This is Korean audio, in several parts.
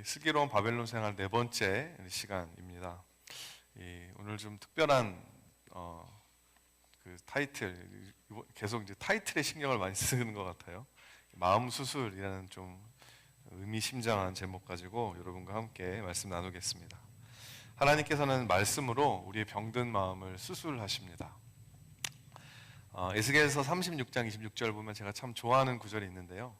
우리 슬기로운 바벨론 생활 네 번째 시간입니다. 오늘 좀 특별한 그 타이틀, 계속 이제 타이틀에 신경을 많이 쓰는 것 같아요. 마음 수술이라는 좀 의미심장한 제목 가지고 여러분과 함께 말씀 나누겠습니다. 하나님께서는 말씀으로 우리의 병든 마음을 수술하십니다. 에스겔서 36장 26절 보면 제가 참 좋아하는 구절이 있는데요.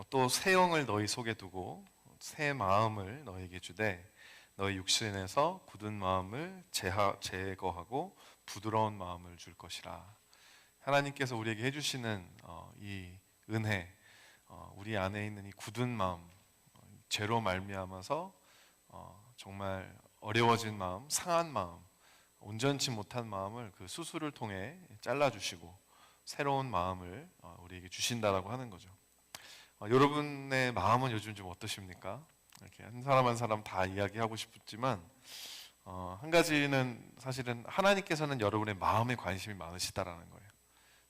또 새 영을 너희 속에 두고 새 마음을 너희에게 주되 너희 육신에서 굳은 마음을 제거하고 부드러운 마음을 줄 것이라. 하나님께서 우리에게 해주시는 이 은혜, 우리 안에 있는 이 굳은 마음, 죄로 말미암아서 정말 어려워진 마음, 상한 마음, 온전치 못한 마음을 그 수술을 통해 잘라주시고 새로운 마음을 우리에게 주신다라고 하는 거죠. 여러분의 마음은 요즘 좀 어떠십니까? 이렇게 한 사람 한 사람 다 이야기하고 싶지만 한 가지는 사실은 하나님께서는 여러분의 마음에 관심이 많으시다라는 거예요.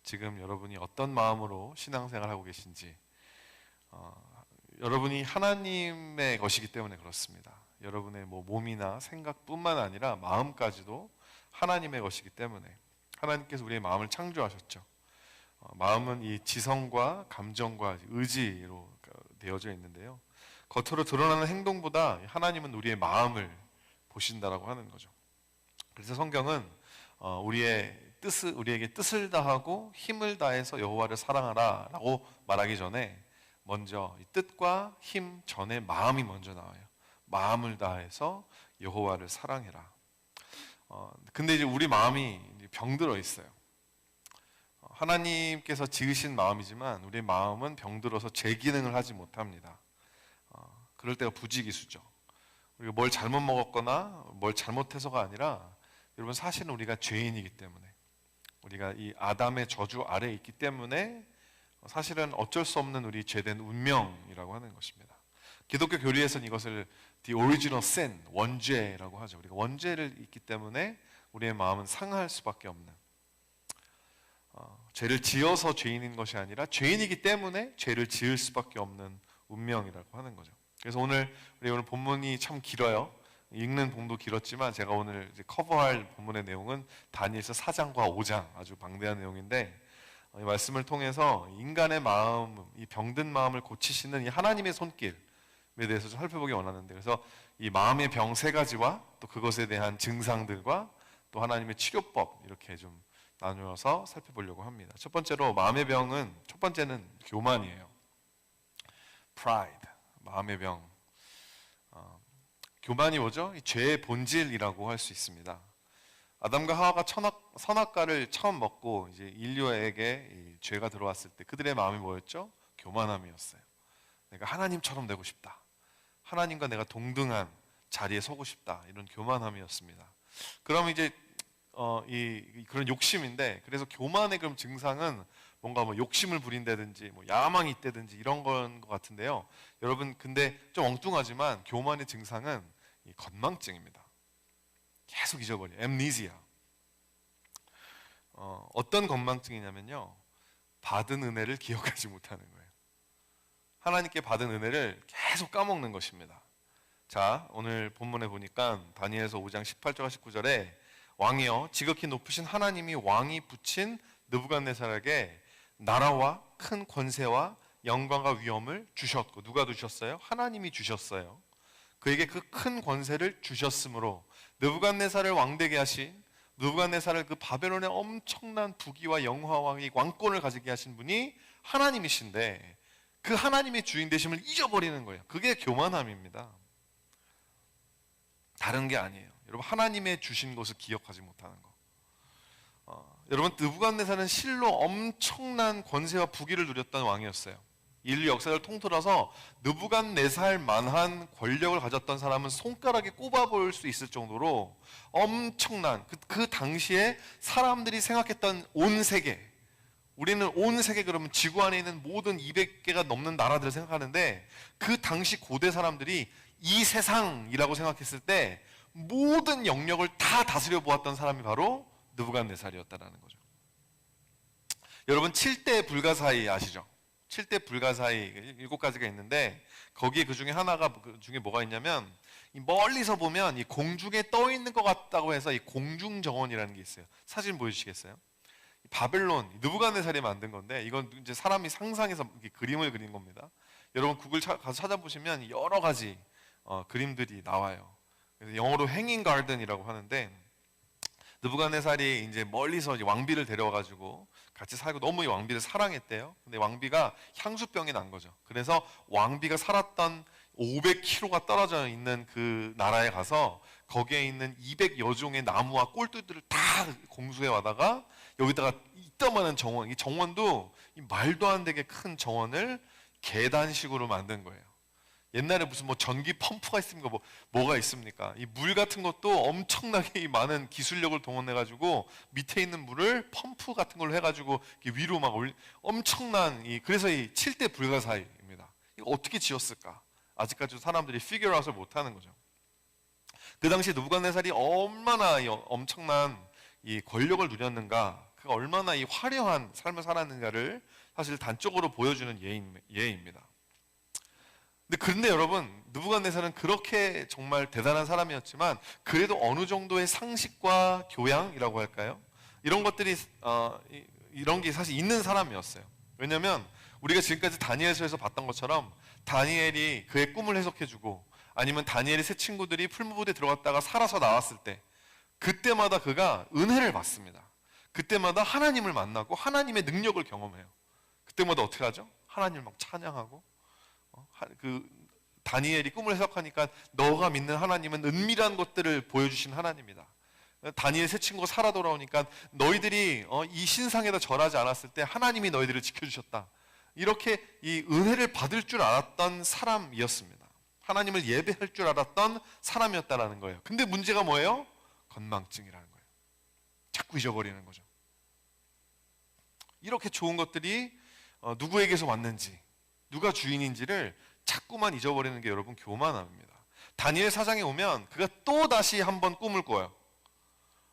지금 여러분이 어떤 마음으로 신앙생활하고 계신지, 여러분이 하나님의 것이기 때문에 그렇습니다. 여러분의 몸이나 생각뿐만 아니라 마음까지도 하나님의 것이기 때문에 하나님께서 우리의 마음을 창조하셨죠. 마음은 이 지성과 감정과 의지로 되어져 있는데요. 겉으로 드러나는 행동보다 하나님은 우리의 마음을 보신다라고 하는 거죠. 그래서 성경은 우리에게 뜻을 다하고 힘을 다해서 여호와를 사랑하라라고 말하기 전에 먼저 이 뜻과 힘 전에 마음이 먼저 나와요. 마음을 다해서 여호와를 사랑해라. 근데 이제 우리 마음이 병들어 있어요. 하나님께서 지으신 마음이지만 우리의 마음은 병들어서 제 기능을 하지 못합니다. 그럴 때가 부지기수죠. 우리가 뭘 잘못 먹었거나 뭘 잘못해서가 아니라 여러분 사실은 우리가 죄인이기 때문에, 우리가 이 아담의 저주 아래에 있기 때문에 사실은 어쩔 수 없는 우리 죄된 운명이라고 하는 것입니다. 기독교 교리에서는 이것을 the original sin, 원죄라고 하죠. 우리가 원죄를 있기 때문에 우리의 마음은 상할 수밖에 없는, 죄를 지어서 죄인인 것이 아니라 죄인이기 때문에 죄를 지을 수밖에 없는 운명이라고 하는 거죠. 그래서 우리 오늘 본문이 참 길어요. 읽는 본도 길었지만 제가 오늘 이제 커버할 본문의 내용은 다니엘서 4장과 5장, 아주 방대한 내용인데, 이 말씀을 통해서 인간의 마음, 이 병든 마음을 고치시는 이 하나님의 손길에 대해서 좀 살펴보기 원하는데, 그래서 이 마음의 병 세 가지와 또 그것에 대한 증상들과 또 하나님의 치료법, 이렇게 좀 나누어서 살펴보려고 합니다. 첫 번째로 마음의 병은, 첫 번째는 교만이에요. Pride, 마음의 병. 교만이 뭐죠? 죄의 본질이라고 할 수 있습니다. 아담과 하와가 선악과를 처음 먹고 이제 인류에게 이 죄가 들어왔을 때 그들의 마음이 뭐였죠? 교만함이었어요. 내가 하나님처럼 되고 싶다. 하나님과 내가 동등한 자리에 서고 싶다. 이런 교만함이었습니다. 그럼 이제 그런 욕심인데, 그래서 교만의 그럼 증상은 뭔가 욕심을 부린다든지 야망이 있다든지 이런 건 것 같은데요. 여러분, 근데 좀 엉뚱하지만 교만의 증상은 이 건망증입니다. 계속 잊어버려요. 엠니시아. 어떤 건망증이냐면요, 받은 은혜를 기억하지 못하는 거예요. 하나님께 받은 은혜를 계속 까먹는 것입니다. 자, 오늘 본문에 보니까 다니엘서 5장 18절과 19절에 왕이여, 지극히 높으신 하나님이 왕이 붙인 느부갓네살에게 나라와 큰 권세와 영광과 위엄을 주셨고, 누가 주셨어요? 하나님이 주셨어요. 그에게 그 큰 권세를 주셨으므로 느부갓네살을 왕되게 하신, 느부갓네살을 그 바벨론의 엄청난 부귀와 영화와 왕권을 가지게 하신 분이 하나님이신데 그 하나님의 주인 되심을 잊어버리는 거예요. 그게 교만함입니다. 다른 게 아니에요. 여러분, 하나님의 주신 것을 기억하지 못하는 거. 여러분, 느부갓네살은 실로 엄청난 권세와 부귀를 누렸던 왕이었어요. 인류 역사를 통틀어서 느부갓네살만한 권력을 가졌던 사람은 손가락에 꼽아볼 수 있을 정도로 엄청난 그 당시에 사람들이 생각했던 온 세계, 우리는 온 세계 그러면 지구 안에 있는 모든 200개가 넘는 나라들을 생각하는데, 그 당시 고대 사람들이 이 세상이라고 생각했을 때 모든 영역을 다 다스려 보았던 사람이 바로 느부갓네살이었다라는 거죠. 여러분, 7대 불가사의 아시죠? 7대 불가사의 7가지가 있는데 거기에 그 중에 하나가 그 중에 뭐가 있냐면 이 멀리서 보면 이 공중에 떠 있는 것 같다고 해서 이 공중 정원이라는 게 있어요. 사진 보여주시겠어요? 바벨론 느부갓네살이 만든 건데 이건 이제 사람이 상상해서 이렇게 그림을 그린 겁니다. 여러분 구글 가서 찾아보시면 여러 가지 그림들이 나와요. 그래서 영어로 행잉 가든이라고 하는데 느부갓네살이 이제 멀리서 이제 왕비를 데려와가지고 같이 살고 너무 이 왕비를 사랑했대요. 근데 왕비가 향수병이 난 거죠. 그래서 왕비가 살았던 500km가 떨어져 있는 그 나라에 가서 거기에 있는 200여 종의 나무와 꼴들을 다 공수해 와다가 여기다가 이따만한 정원, 이 정원도 이 말도 안 되게 큰 정원을 계단식으로 만든 거예요. 옛날에 무슨 뭐 전기 펌프가 있습니까? 뭐가 있습니까? 이 물 같은 것도 엄청나게 많은 기술력을 동원해가지고 밑에 있는 물을 펌프 같은 걸로 해가지고 위로 막 엄청난 그래서 이 7대 불가사의입니다. 이거 어떻게 지었을까? 아직까지도 사람들이 피겨 아웃을 못하는 거죠. 그 당시 느부갓네살이 얼마나 엄청난 이 권력을 누렸는가, 그가 얼마나 이 화려한 삶을 살았는가를 사실 단적으로 보여주는 예입니다. 그런데 여러분, 느부갓네살은 그렇게 정말 대단한 사람이었지만 그래도 어느 정도의 상식과 교양이라고 할까요? 이런 것들이 이런 게 사실 있는 사람이었어요. 왜냐하면 우리가 지금까지 다니엘서에서 봤던 것처럼 다니엘이 그의 꿈을 해석해주고 아니면 다니엘의 세 친구들이 풀무부대에 들어갔다가 살아서 나왔을 때 그때마다 그가 은혜를 받습니다. 그때마다 하나님을 만나고 하나님의 능력을 경험해요. 그때마다 어떻게 하죠? 하나님을 막 찬양하고 그 다니엘이 꿈을 해석하니까 너가 믿는 하나님은 은밀한 것들을 보여주신 하나님이다. 다니엘 세 친구가 살아 돌아오니까 너희들이 이 신상에다 절하지 않았을 때 하나님이 너희들을 지켜주셨다. 이렇게 이 은혜를 받을 줄 알았던 사람이었습니다. 하나님을 예배할 줄 알았던 사람이었다라는 거예요. 근데 문제가 뭐예요? 건망증이라는 거예요. 자꾸 잊어버리는 거죠. 이렇게 좋은 것들이 누구에게서 왔는지, 누가 주인인지를 자꾸만 잊어버리는 게 여러분 교만함입니다. 다니엘 4장에 오면 그가 또 다시 한번 꿈을 꿔요.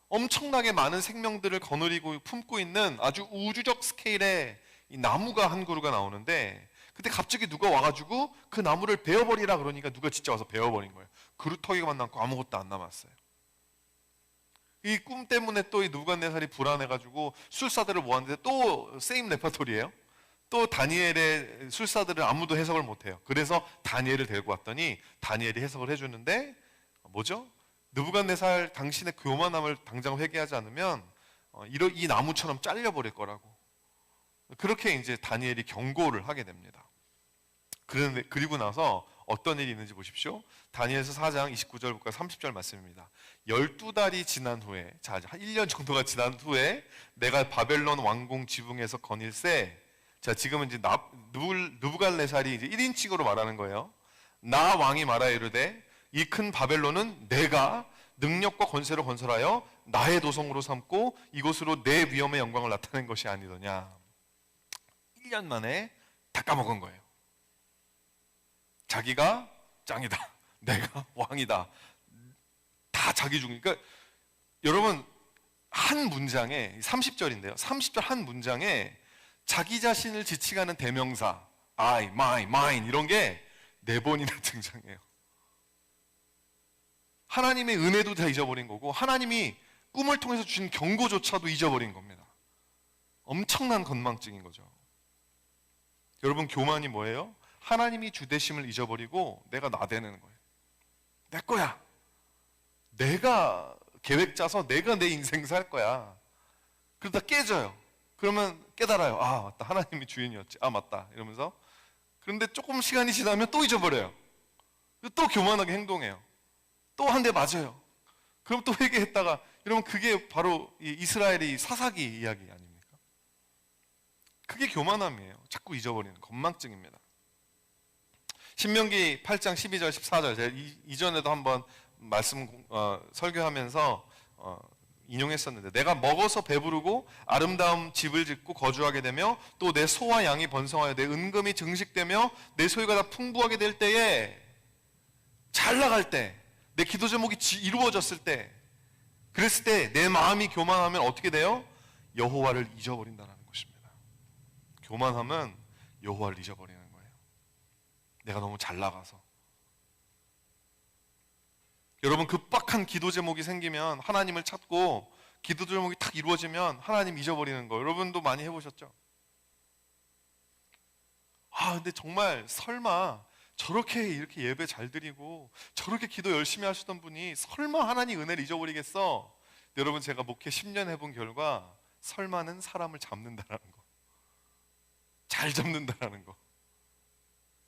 엄청나게 많은 생명들을 거느리고 품고 있는 아주 우주적 스케일의 이 나무가 한 그루가 나오는데 그때 갑자기 누가 와가지고 그 나무를 베어버리라 그러니까 누가 진짜 와서 베어버린 거예요. 그루터기만 남고 아무것도 안 남았어요. 이 꿈 때문에 또 이 느부갓네살이 불안해가지고 술사들을 모았는데 또 세임 레퍼토리예요. 또 다니엘의 술사들을 아무도 해석을 못해요. 그래서 다니엘을 데리고 왔더니 다니엘이 해석을 해주는데 뭐죠? 느부갓네살 당신의 교만함을 당장 회개하지 않으면 이 나무처럼 잘려버릴 거라고. 그렇게 이제 다니엘이 경고를 하게 됩니다. 그리고 나서 어떤 일이 있는지 보십시오. 다니엘서 4장 29절부터 30절 말씀입니다. 12달이 지난 후에, 자, 한 1년 정도가 지난 후에 내가 바벨론 왕궁 지붕에서 거닐세. 자, 지금은 이제 느부갓네살이 이제 1인칭으로 말하는 거예요. 나 왕이 말하여 이르되 이 큰 바벨론은 내가 능력과 권세로 건설하여 나의 도성으로 삼고 이곳으로 내 위엄의 영광을 나타낸 것이 아니더냐. 1년 만에 다 까먹은 거예요. 자기가 짱이다. 내가 왕이다. 다 자기 중이니까 그러니까 여러분 한 문장에 30절인데요. 30절 한 문장에 자기 자신을 지칭하는 대명사 I, my, mine 이런 게 4번이나 등장해요. 하나님의 은혜도 다 잊어버린 거고 하나님이 꿈을 통해서 주신 경고조차도 잊어버린 겁니다. 엄청난 건망증인 거죠. 여러분 교만이 뭐예요? 하나님이 주되심을 잊어버리고 내가 나대는 거예요. 내 거야. 내가 계획 짜서 내가 내 인생 살 거야. 그러다 깨져요. 그러면 깨달아요. 아 맞다. 하나님이 주인이었지. 아 맞다. 이러면서 그런데 조금 시간이 지나면 또 잊어버려요. 또 교만하게 행동해요. 또 한 대 맞아요. 그럼 또 회개했다가 여러분 그게 바로 이 이스라엘의 사사기 이야기 아닙니까? 그게 교만함이에요. 자꾸 잊어버리는 건망증입니다. 신명기 8장 12절 14절 제가 이전에도 한번 말씀 설교하면서 인용했었는데 내가 먹어서 배부르고 아름다운 집을 짓고 거주하게 되며 또 내 소와 양이 번성하여 내 은금이 증식되며 내 소유가 다 풍부하게 될 때에 잘 나갈 때 내 기도 제목이 이루어졌을 때 그랬을 때 내 마음이 교만하면 어떻게 돼요? 여호와를 잊어버린다는 것입니다. 교만함은 여호와를 잊어버리는 거예요. 내가 너무 잘 나가서. 여러분, 급박한 기도 제목이 생기면 하나님을 찾고 기도 제목이 탁 이루어지면 하나님 잊어버리는 거, 여러분도 많이 해보셨죠? 근데 정말 설마 저렇게 이렇게 예배 잘 드리고 저렇게 기도 열심히 하시던 분이 설마 하나님 은혜를 잊어버리겠어? 여러분, 제가 목회 10년 해본 결과 설마는 사람을 잡는다라는 거, 잘 잡는다라는 거,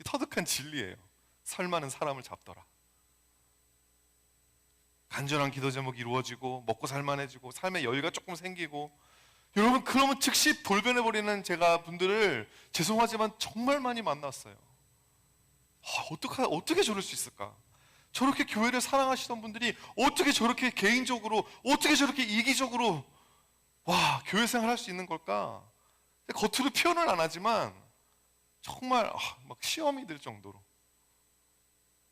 터득한 진리예요. 설마는 사람을 잡더라. 간절한 기도 제목이 이루어지고 먹고 살만해지고 삶의 여유가 조금 생기고, 여러분, 그러면 즉시 돌변해버리는 제가 분들을 죄송하지만 정말 많이 만났어요. 어떻게 저럴 수 있을까? 저렇게 교회를 사랑하시던 분들이 어떻게 저렇게 개인적으로, 어떻게 저렇게 이기적으로 교회 생활 할 수 있는 걸까? 겉으로 표현은 안 하지만 정말 막 시험이 들 정도로.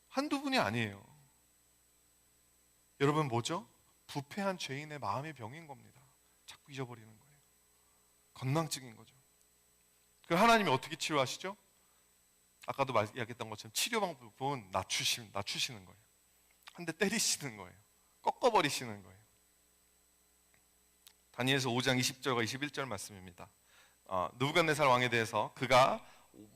한두 분이 아니에요. 여러분, 뭐죠? 부패한 죄인의 마음의 병인 겁니다. 자꾸 잊어버리는 거예요. 건망증인 거죠. 그 하나님이 어떻게 치료하시죠? 아까도 이야기했던 것처럼 치료 방법은 낮추시는 거예요. 한 대 때리시는 거예요. 꺾어버리시는 거예요. 다니엘서 5장 20절과 21절 말씀입니다. 느부갓네살 왕에 대해서 그가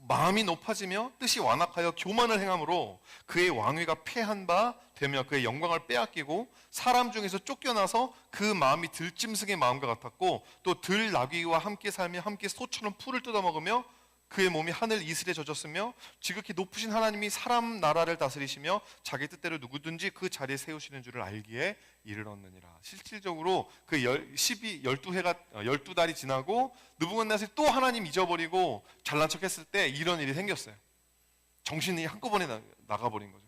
마음이 높아지며 뜻이 완악하여 교만을 행함으로 그의 왕위가 패한 바 되며 그의 영광을 빼앗기고 사람 중에서 쫓겨나서 그 마음이 들짐승의 마음과 같았고 또 들나귀와 함께 살며 함께 소처럼 풀을 뜯어먹으며 그의 몸이 하늘 이슬에 젖었으며 지극히 높으신 하나님이 사람 나라를 다스리시며 자기 뜻대로 누구든지 그 자리에 세우시는 줄을 알기에 이를 얻느니라. 실질적으로 그 12달이 지나고 느부갓네살이 또 하나님 잊어버리고 잘난 척했을 때 이런 일이 생겼어요. 정신이 한꺼번에 나가버린 거죠.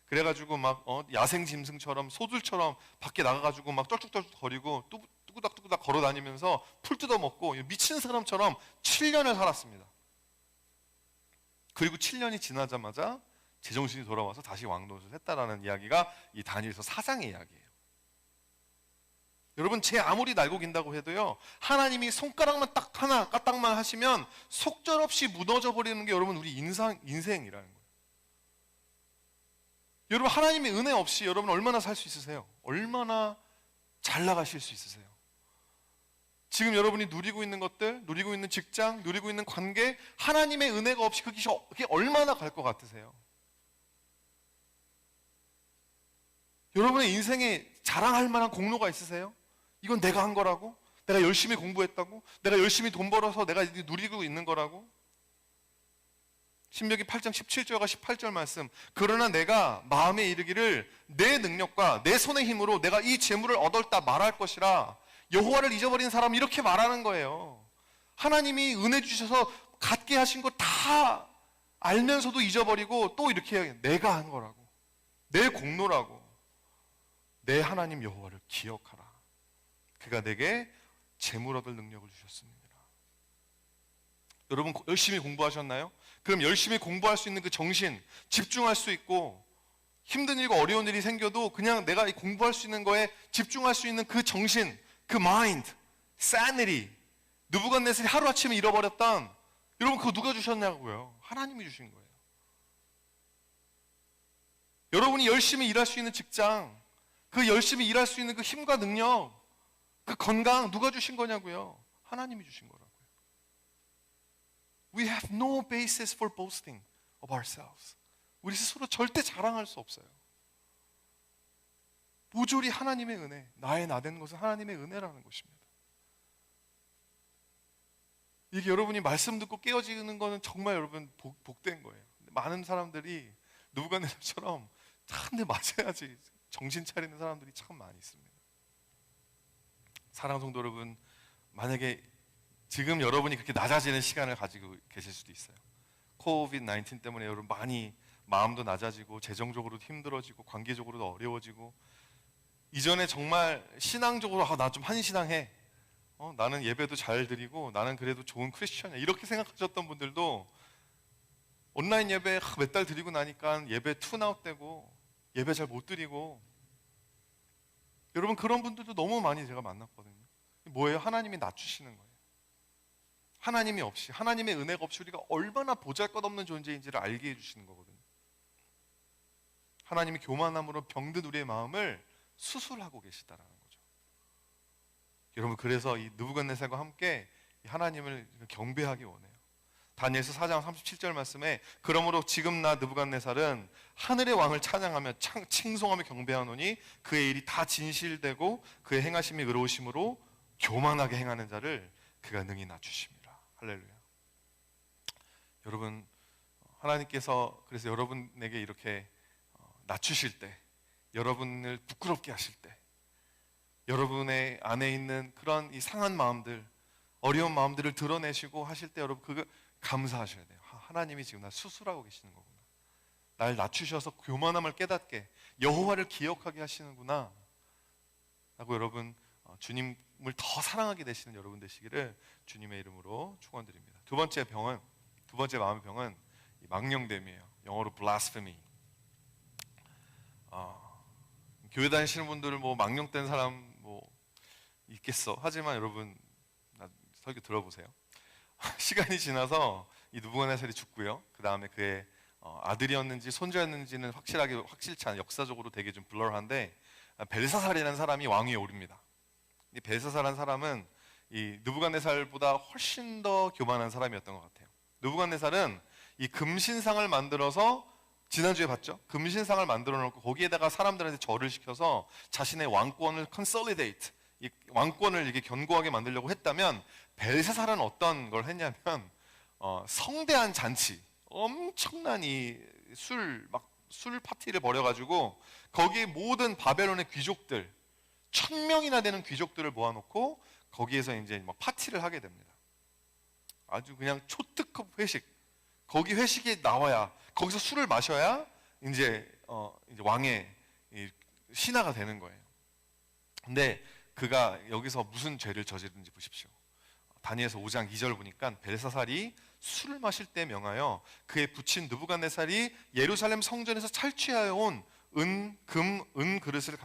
그래가지고 막 야생 짐승처럼 소들처럼 밖에 나가가지고 막 쩔쭉쩔쭉 거리고 뚜구닥뚜구닥 걸어다니면서 풀 뜯어먹고 미친 사람처럼 7년을 살았습니다. 그리고 7년이 지나자마자 제정신이 돌아와서 다시 왕노릇을 했다라는 이야기가 이 다니엘서 4장의 이야기예요. 여러분, 제 아무리 날고 긴다고 해도요, 하나님이 손가락만 딱 하나 까딱만 하시면 속절없이 무너져 버리는 게 여러분 우리 인생이라는 거예요. 여러분, 하나님의 은혜 없이 여러분 얼마나 살 수 있으세요? 얼마나 잘 나가실 수 있으세요? 지금 여러분이 누리고 있는 것들, 누리고 있는 직장, 누리고 있는 관계, 하나님의 은혜가 없이 그게 얼마나 갈 것 같으세요? 여러분의 인생에 자랑할 만한 공로가 있으세요? 이건 내가 한 거라고? 내가 열심히 공부했다고? 내가 열심히 돈 벌어서 내가 누리고 있는 거라고? 신명기 8장 17절과 18절 말씀, 그러나 내가 마음에 이르기를 내 능력과 내 손의 힘으로 내가 이 재물을 얻었다 말할 것이라. 여호와를 잊어버린 사람은 이렇게 말하는 거예요. 하나님이 은혜 주셔서 갖게 하신 거 다 알면서도 잊어버리고 또 이렇게 해요. 내가 한 거라고, 내 공로라고. 내 하나님 여호와를 기억하라. 그가 내게 재물 얻을 능력을 주셨습니다. 여러분, 열심히 공부하셨나요? 그럼 열심히 공부할 수 있는 그 정신, 집중할 수 있고, 힘든 일과 어려운 일이 생겨도 그냥 내가 공부할 수 있는 거에 집중할 수 있는 그 정신, 그 마인드, sanity, 느부갓네살이 하루아침에 잃어버렸던, 여러분, 그거 누가 주셨냐고요? 하나님이 주신 거예요. 여러분이 열심히 일할 수 있는 직장, 그 열심히 일할 수 있는 그 힘과 능력, 그 건강 누가 주신 거냐고요? 하나님이 주신 거라고요. We have no basis for boasting of ourselves. 우리 스스로 절대 자랑할 수 없어요. 모조리 하나님의 은혜, 나의 나된 것은 하나님의 은혜라는 것입니다. 이게 여러분이 말씀 듣고 깨어지는 거는 정말 여러분 복된 거예요. 많은 사람들이 느부갓네살처럼 한 대 맞아야지 정신 차리는 사람들이 참 많이 있습니다. 사랑하는 성도 여러분, 만약에 지금 여러분이 그렇게 낮아지는 시간을 가지고 계실 수도 있어요. 코비드-19 때문에 여러분 많이 마음도 낮아지고 재정적으로도 힘들어지고 관계적으로도 어려워지고, 이전에 정말 신앙적으로 나 좀 한신앙해, 나는 예배도 잘 드리고 나는 그래도 좋은 크리스천이야, 이렇게 생각하셨던 분들도 온라인 예배 몇 달 드리고 나니까 예배 툰아웃되고 예배 잘 못 드리고, 여러분 그런 분들도 너무 많이 제가 만났거든요. 뭐예요? 하나님이 낮추시는 거예요. 하나님이 없이, 하나님의 은혜가 없이 우리가 얼마나 보잘것없는 존재인지를 알게 해주시는 거거든요. 하나님이 교만함으로 병든 우리의 마음을 수술하고 계시다라는 거죠. 여러분, 그래서 이 느부갓네살과 함께 하나님을 경배하기 원해요. 다니엘서 4장 37절 말씀에 그러므로 지금 나 느부갓네살은 하늘의 왕을 찬양하며 칭송하며 경배하노니 그의 일이 다 진실되고 그의 행하심이 의로우심으로 교만하게 행하는 자를 그가 능히 낮추심이라. 할렐루야. 여러분, 하나님께서 그래서 여러분에게 이렇게 낮추실 때, 여러분을 부끄럽게 하실 때, 여러분의 안에 있는 그런 이 상한 마음들, 어려운 마음들을 드러내시고 하실 때 여러분 그거 감사하셔야 돼요. 하나님이 지금 날 수술하고 계시는 거구나. 날 낮추셔서 교만함을 깨닫게, 여호와를 기억하게 하시는구나 라고 여러분 주님을 더 사랑하게 되시는 여러분 되시기를 주님의 이름으로 축원드립니다. 두 번째 마음의 병은 이 망령됨이에요. 영어로 blasphemy. 교회 다니시는 분들은 뭐 망령된 사람 뭐 있겠어. 하지만 여러분 설교 들어보세요. 시간이 지나서 이 느부갓네살이 죽고요. 그 다음에 그의 아들이었는지 손자였는지는 확실치 않은, 역사적으로 되게 좀 블러한데 벨사살이라는 사람이 왕위에 오릅니다. 이 벨사살이라는 사람은 이 느부갓네살보다 훨씬 더 교만한 사람이었던 것 같아요. 느부갓네살은 이 금신상을 만들어서, 지난주에 봤죠? 금신상을 만들어 놓고 거기에다가 사람들한테 절을 시켜서 자신의 왕권을 consolidate, 이 왕권을 이게 견고하게 만들려고 했다면, 벨사살은 어떤 걸 했냐면 성대한 잔치, 엄청난 이 술 파티를 벌여가지고 거기에 모든 바벨론의 귀족들 1000명이나 되는 귀족들을 모아놓고 거기에서 이제 막 파티를 하게 됩니다. 아주 그냥 초특급 회식. 거기 회식에 나와야, 거기서 술을 마셔야 이제 왕의 신하가 되는 거예요. 근데 그가 여기서 무슨 죄를 저지르는지 보십시오. 다니엘서 5장 2절 보니까 벨사살이 술을 마실 때 명하여 그의 부친 느부갓네살이 예루살렘 성전에서 탈취하여 온 은 그릇을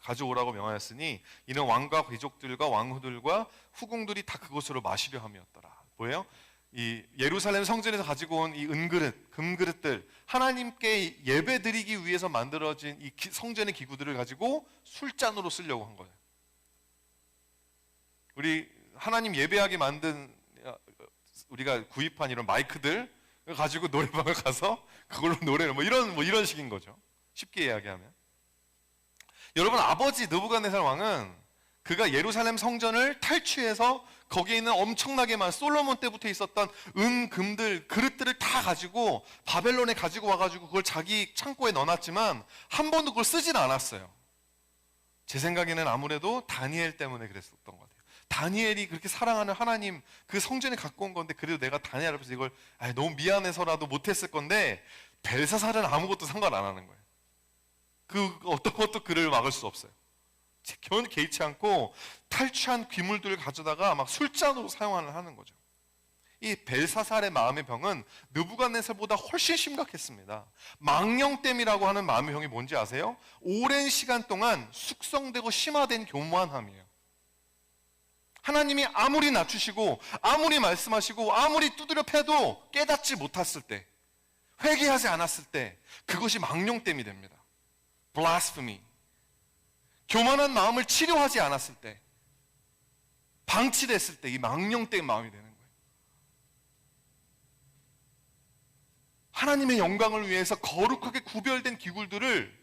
가져오라고 명하였으니 이는 왕과 귀족들과 왕후들과 후궁들이 다 그것으로 마시려 함이었더라. 뭐예요? 이 예루살렘 성전에서 가지고 온 이 은그릇, 금그릇들, 하나님께 예배드리기 위해서 만들어진 이 성전의 기구들을 가지고 술잔으로 쓰려고 한 거예요. 우리 하나님 예배하게 만든 우리가 구입한 이런 마이크들 가지고 노래방을 가서 그걸로 노래를 뭐 이런 식인 거죠. 쉽게 이야기하면. 여러분, 아버지 느부갓네살 왕은 그가 예루살렘 성전을 탈취해서 거기에 있는 엄청나게 많은 솔로몬 때부터 있었던 금들, 그릇들을 다 가지고 바벨론에 가지고 와가지고 그걸 자기 창고에 넣어놨지만 한 번도 그걸 쓰진 않았어요. 제 생각에는 아무래도 다니엘 때문에 그랬었던 것 같아요. 다니엘이 그렇게 사랑하는 하나님 그 성전에 갖고 온 건데, 그래도 내가 다니엘 앞에서 이걸 너무 미안해서라도 못했을 건데, 벨사살은 아무것도 상관 안 하는 거예요. 그 어떤 것도 그를 막을 수 없어요. 견 개의치 않고 탈취한 귀물들을 가져다가 막 술잔으로 사용하는 거죠. 이 벨사살의 마음의 병은 느부갓네살보다 훨씬 심각했습니다. 망령됨이라고 하는 마음의 병이 뭔지 아세요? 오랜 시간 동안 숙성되고 심화된 교만함이에요. 하나님이 아무리 낮추시고 아무리 말씀하시고 아무리 두드려 패도 깨닫지 못했을 때, 회개하지 않았을 때 그것이 망령됨이 됩니다. blasphemy. 교만한 마음을 치료하지 않았을 때, 방치됐을 때 이 망령된 마음이 되는 거예요. 하나님의 영광을 위해서 거룩하게 구별된 기구들을,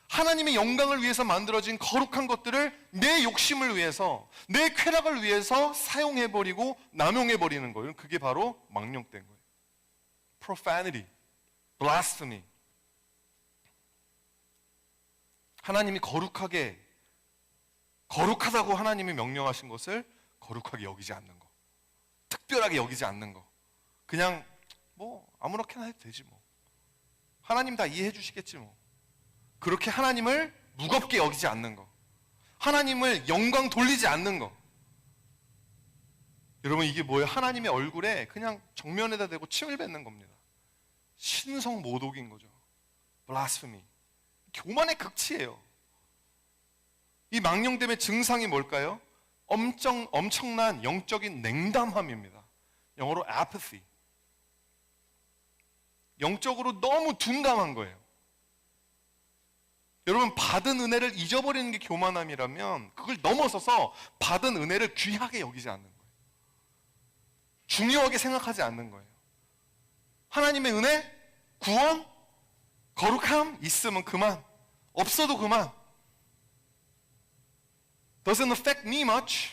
하나님의 영광을 위해서 만들어진 거룩한 것들을 내 욕심을 위해서, 내 쾌락을 위해서 사용해버리고 남용해버리는 거예요. 그게 바로 망령된 거예요. profanity, blasphemy. 하나님이 거룩하다고 하나님이 명령하신 것을 거룩하게 여기지 않는 거, 특별하게 여기지 않는 거, 그냥 뭐 아무렇게나 해도 되지 뭐, 하나님 다 이해해 주시겠지 뭐, 그렇게 하나님을 무겁게 여기지 않는 거, 하나님을 영광 돌리지 않는 거. 여러분, 이게 뭐예요? 하나님의 얼굴에 그냥 정면에다 대고 침을 뱉는 겁니다. 신성 모독인 거죠. blasphemy. 교만의 극치예요. 이 망령됨의 증상이 뭘까요? 엄청난 영적인 냉담함입니다. 영어로 apathy. 영적으로 너무 둔감한 거예요. 여러분, 받은 은혜를 잊어버리는 게 교만함이라면 그걸 넘어서서 받은 은혜를 귀하게 여기지 않는 거예요. 중요하게 생각하지 않는 거예요. 하나님의 은혜, 구원, 거룩함 있으면 그만, 없어도 그만. Doesn't affect me much.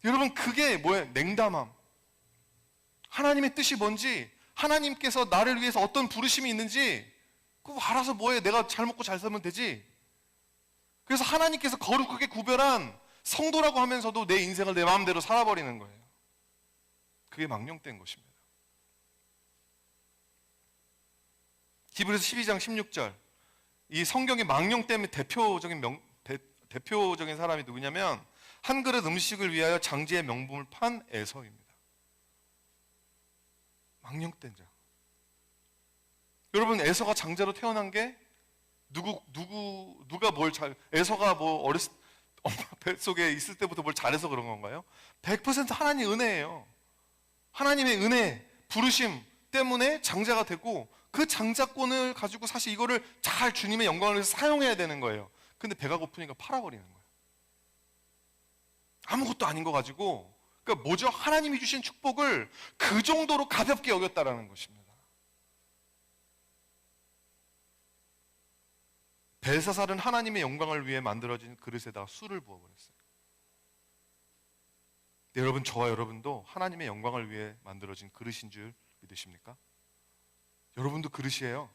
여러분, 그게 뭐예요? 냉담함. 하나님의 뜻이 뭔지, 하나님께서 나를 위해서 어떤 부르심이 있는지 그거 알아서 뭐해, 내가 잘 먹고 잘 살면 되지. 그래서 하나님께서 거룩하게 구별한 성도라고 하면서도 내 인생을 내 마음대로 살아버리는 거예요. 그게 망령된 것입니다. 히브리서 12장 16절, 이 성경의 망령됨의 대표적인 사람이 누구냐면 한 그릇 음식을 위하여 장지의 명분을 판 에서입니다. 망령된 자. 여러분, 에서가 장자로 태어난 게 누가 뭘 에서가 뭐 엄마 뱃속에 있을 때부터 뭘 잘해서 그런 건가요? 100% 하나님의 은혜예요. 하나님의 은혜, 부르심 때문에 장자가 되고, 그 장자권을 가지고 사실 이거를 잘 주님의 영광을 위해서 사용해야 되는 거예요. 근데 배가 고프니까 팔아버리는 거예요. 아무것도 아닌 거 가지고. 그러니까 뭐죠? 하나님이 주신 축복을 그 정도로 가볍게 여겼다라는 것입니다. 벨사살은 하나님의 영광을 위해 만들어진 그릇에다가 술을 부어버렸어요. 여러분, 저와 여러분도 하나님의 영광을 위해 만들어진 그릇인 줄 믿으십니까? 여러분도 그릇이에요.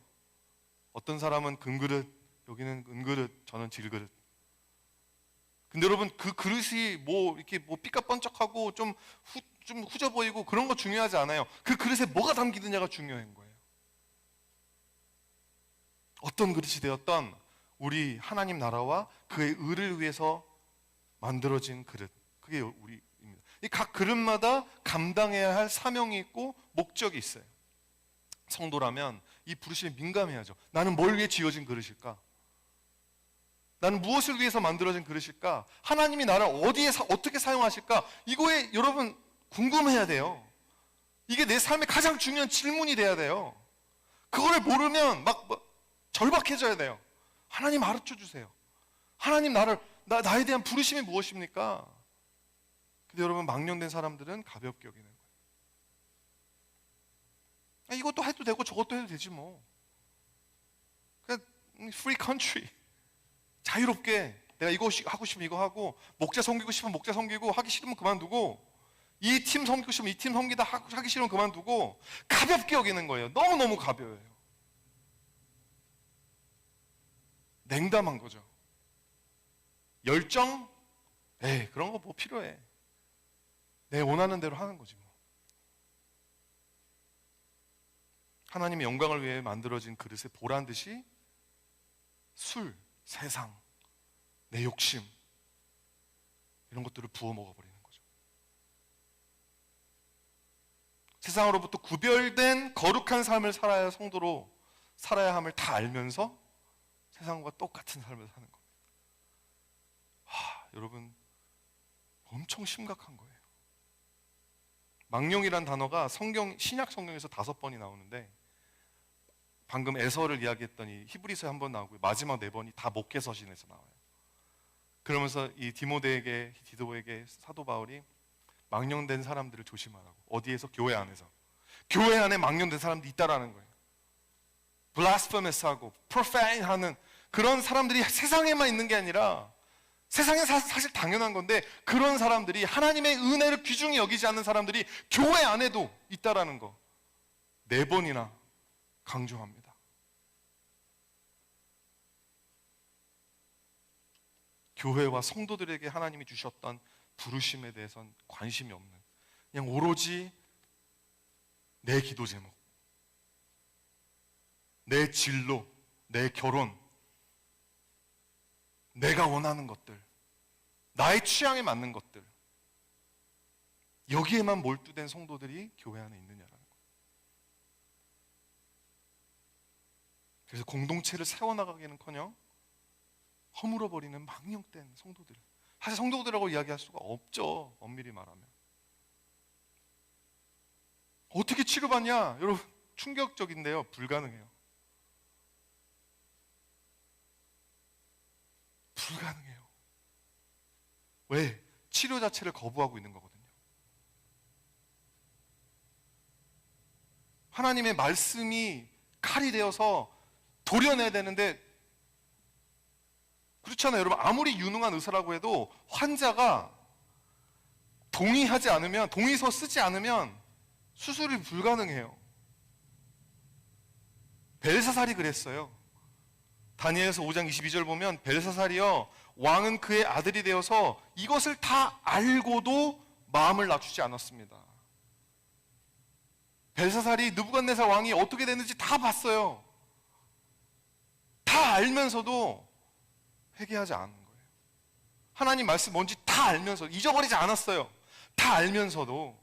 어떤 사람은 금그릇, 여기는 은그릇, 저는 질그릇. 근데 여러분, 그 그릇이 이렇게 삐까뻔쩍하고 좀 후져 보이고 그런 거 중요하지 않아요. 그 그릇에 뭐가 담기느냐가 중요한 거예요. 어떤 그릇이 되었던 우리 하나님 나라와 그의 의를 위해서 만들어진 그릇, 그게 우리입니다. 이 각 그릇마다 감당해야 할 사명이 있고 목적이 있어요. 성도라면 이 부르심에 민감해야죠. 나는 뭘 위해 지어진 그릇일까? 나는 무엇을 위해서 만들어진 그릇일까? 하나님이 나를 어떻게 사용하실까? 이거에 여러분 궁금해야 돼요. 이게 내 삶의 가장 중요한 질문이 돼야 돼요. 그거를 모르면 절박해져야 돼요. 하나님 가르쳐 주세요. 하나님 나에 대한 부르심이 무엇입니까? 근데 여러분, 망령된 사람들은 가볍게 여기는 거예요. 이것도 해도 되고 저것도 해도 되지 뭐. 그러니까 free country. 자유롭게 내가 이거 하고 싶으면 이거 하고, 목자 섬기고 싶으면 목자 섬기고, 하기 싫으면 그만두고, 이 팀 섬기고 싶으면 이 팀 섬기다 하기 싫으면 그만두고, 가볍게 여기는 거예요. 너무너무 가벼워요. 냉담한 거죠. 열정? 그런 거 뭐 필요해. 내 원하는 대로 하는 거지 뭐. 하나님의 영광을 위해 만들어진 그릇에 보란 듯이 술, 세상, 내 욕심, 이런 것들을 부어 먹어버리는 거죠. 세상으로부터 구별된 거룩한 삶을 살아야 성도로 살아야 함을 다 알면서 세상과 똑같은 삶을 사는 겁니다. 여러분, 엄청 심각한 거예요. 망령이란 단어가 신약 성경에서 5번이 나오는데, 방금 에서를 이야기했더니 히브리서에 한 번 나오고 마지막 4번이 다 목회서신에서 나와요. 그러면서 이 디도에게 사도 바울이 망령된 사람들을 조심하라고. 어디에서? 교회 안에서. 교회 안에 망령된 사람들이 있다라는 거예요. blasphemous 하고 profane 하는 그런 사람들이 세상에만 있는 게 아니라, 세상에 사실 당연한 건데, 그런 사람들이, 하나님의 은혜를 귀중히 여기지 않는 사람들이 교회 안에도 있다라는 거 4번이나 강조합니다. 교회와 성도들에게 하나님이 주셨던 부르심에 대해서는 관심이 없는, 그냥 오로지 내 기도 제목, 내 진로, 내 결혼, 내가 원하는 것들, 나의 취향에 맞는 것들, 여기에만 몰두된 성도들이 교회 안에 있느냐라는 거예요. 그래서 공동체를 세워나가기는커녕 허물어버리는 망령된 성도들, 사실 성도들이라고 이야기할 수가 없죠, 엄밀히 말하면. 어떻게 치료받냐? 여러분, 충격적인데요. 불가능해요. 불가능해요. 왜? 치료 자체를 거부하고 있는 거거든요. 하나님의 말씀이 칼이 되어서 도려내야 되는데, 그렇잖아요. 여러분, 아무리 유능한 의사라고 해도 환자가 동의하지 않으면, 동의서 쓰지 않으면 수술이 불가능해요. 벨사살이 그랬어요. 다니엘서 5장 22절 보면 벨사살이여 왕은 그의 아들이 되어서 이것을 다 알고도 마음을 낮추지 않았습니다. 벨사살이 느부갓네살 왕이 어떻게 됐는지 다 봤어요. 다 알면서도 회개하지 않은 거예요. 하나님 말씀 뭔지 다 알면서 잊어버리지 않았어요. 다 알면서도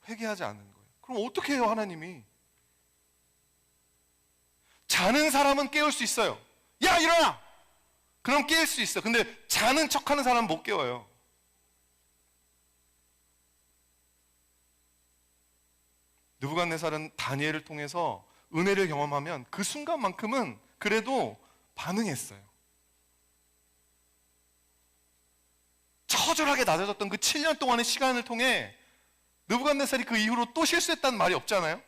회개하지 않는 거예요. 그럼 어떻게 해요, 하나님이? 자는 사람은 깨울 수 있어요. 야, 일어나! 그럼 깨울 수 있어. 근데 자는 척하는 사람은 못 깨워요. 느부갓네살은 다니엘을 통해서 은혜를 경험하면 그 순간만큼은 그래도 반응했어요. 처절하게 낮아졌던 그 7년 동안의 시간을 통해 느부갓네살이 그 이후로 또 실수했다는 말이 없잖아요.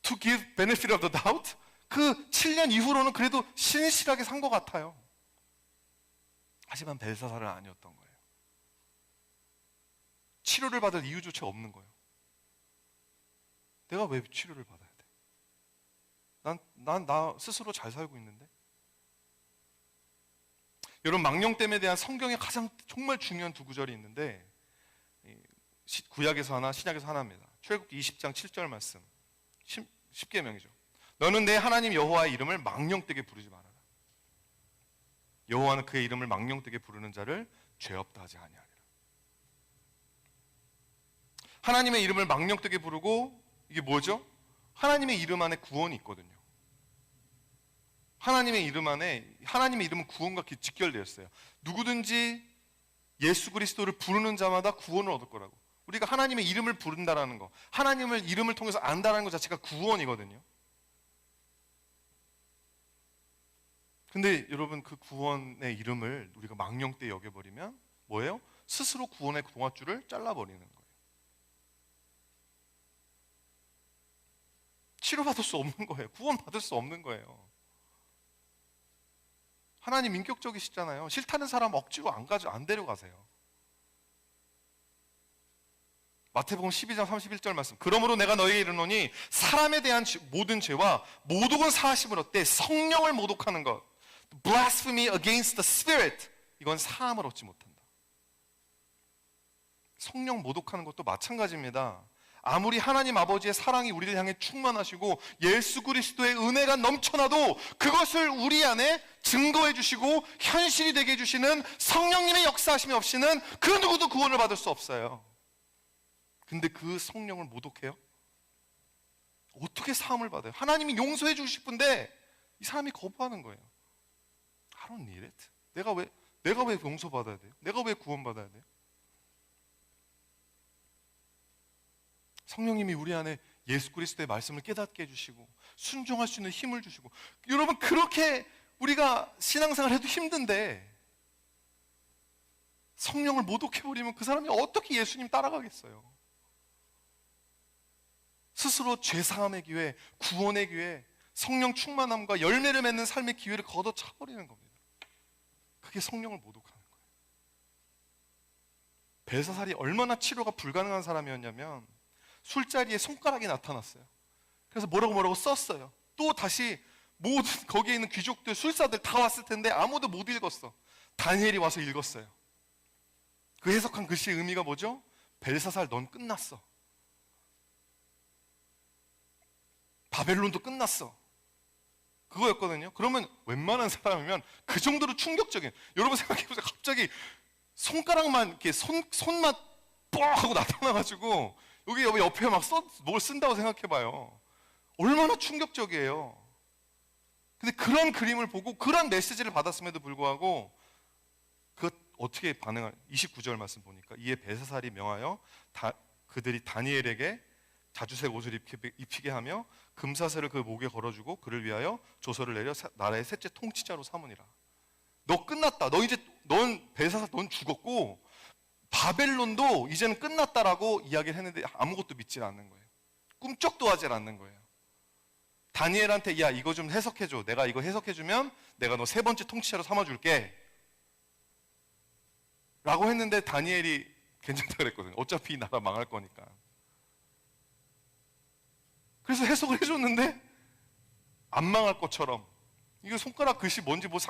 To give benefit of the doubt? 그 7년 이후로는 그래도 신실하게 산 것 같아요. 하지만 벨사살은 아니었던 거예요. 치료를 받을 이유조차 없는 거예요. 내가 왜 치료를 받아야 돼? 나 스스로 잘 살고 있는데? 여러분, 망령됨에 대한 성경의 가장 정말 중요한 두 구절이 있는데, 구약에서 하나, 신약에서 하나입니다. 출애굽기 20장 7절 말씀. 10계명이죠. 너는 내 하나님 여호와의 이름을 망령되게 부르지 말아라. 여호와는 그의 이름을 망령되게 부르는 자를 죄 없다 하지 아니하리라. 하나님의 이름을 망령되게 부르고, 이게 뭐죠? 하나님의 이름 안에 구원이 있거든요. 하나님의 이름 안에, 하나님의 이름은 구원과 직결되어 있어요. 누구든지 예수 그리스도를 부르는 자마다 구원을 얻을 거라고. 우리가 하나님의 이름을 부른다라는 거, 하나님을 이름을 통해서 안다라는 것 자체가 구원이거든요. 근데 여러분, 그 구원의 이름을 우리가 망령되이 여겨버리면 뭐예요? 스스로 구원의 동아줄을 잘라버리는 거예요. 치료받을 수 없는 거예요. 구원받을 수 없는 거예요. 하나님 인격적이시잖아요. 싫다는 사람 억지로 안 데려가세요. 마태복음 12장 31절 말씀. 그러므로 내가 너희에게 이르노니 사람에 대한 모든 죄와 모독은 사하심을 얻되 성령을 모독하는 것, blasphemy against the Spirit, 이건 사함을 얻지 못한다. 성령 모독하는 것도 마찬가지입니다. 아무리 하나님 아버지의 사랑이 우리를 향해 충만하시고 예수 그리스도의 은혜가 넘쳐나도 그것을 우리 안에 증거해 주시고 현실이 되게 해주시는 성령님의 역사하심이 없이는 그 누구도 구원을 받을 수 없어요. 근데 그 성령을 모독해요? 어떻게 사함을 받아요? 하나님이 용서해 주고 싶은데 이 사람이 거부하는 거예요. I don't need it. 내가 왜 용서받아야 돼요? 내가 왜 구원받아야 돼요? 성령님이 우리 안에 예수 그리스도의 말씀을 깨닫게 해주시고 순종할 수 있는 힘을 주시고, 여러분, 그렇게 우리가 신앙생활 해도 힘든데 성령을 모독해버리면 그 사람이 어떻게 예수님 따라가겠어요? 스스로 죄사함의 기회, 구원의 기회, 성령 충만함과 열매를 맺는 삶의 기회를 걷어차버리는 겁니다. 그게 성령을 모독하는 거예요. 벨사살이 얼마나 치료가 불가능한 사람이었냐면 술자리에 손가락이 나타났어요. 그래서 뭐라고 썼어요. 또 다시 모든 거기에 있는 귀족들, 술사들 다 왔을 텐데 아무도 못 읽었어. 다니엘이 와서 읽었어요. 그 해석한 글씨의 의미가 뭐죠? 벨사살, 넌 끝났어. 바벨론도 끝났어. 그거였거든요. 그러면 웬만한 사람이면 그 정도로 충격적인, 여러분 생각해보세요. 갑자기 손가락만 이렇게 손만 뻑 하고 나타나가지고 여기 옆에 막 뭘 쓴다고 생각해봐요. 얼마나 충격적이에요. 근데 그런 그림을 보고 그런 메시지를 받았음에도 불구하고 어떻게 반응할? 29절 말씀 보니까 이에 벨사살이 명하여 그들이 다니엘에게 자주색 옷을 입히게 하며 금사슬을 그 목에 걸어주고 그를 위하여 조서를 내려 나라의 셋째 통치자로 삼으니라. 너 끝났다. 넌 벨사살 넌 죽었고 바벨론도 이제는 끝났다라고 이야기를 했는데 아무것도 믿지 않는 거예요. 꿈쩍도 하지 않는 거예요. 다니엘한테 야 이거 좀 해석해줘. 내가 이거 해석해주면 내가 너 세 번째 통치자로 삼아줄게 라고 했는데 다니엘이 괜찮다 그랬거든요. 어차피 이 나라 망할 거니까. 그래서 해석을 해줬는데 안 망할 것처럼 이거 손가락 글씨 뭔지 뭐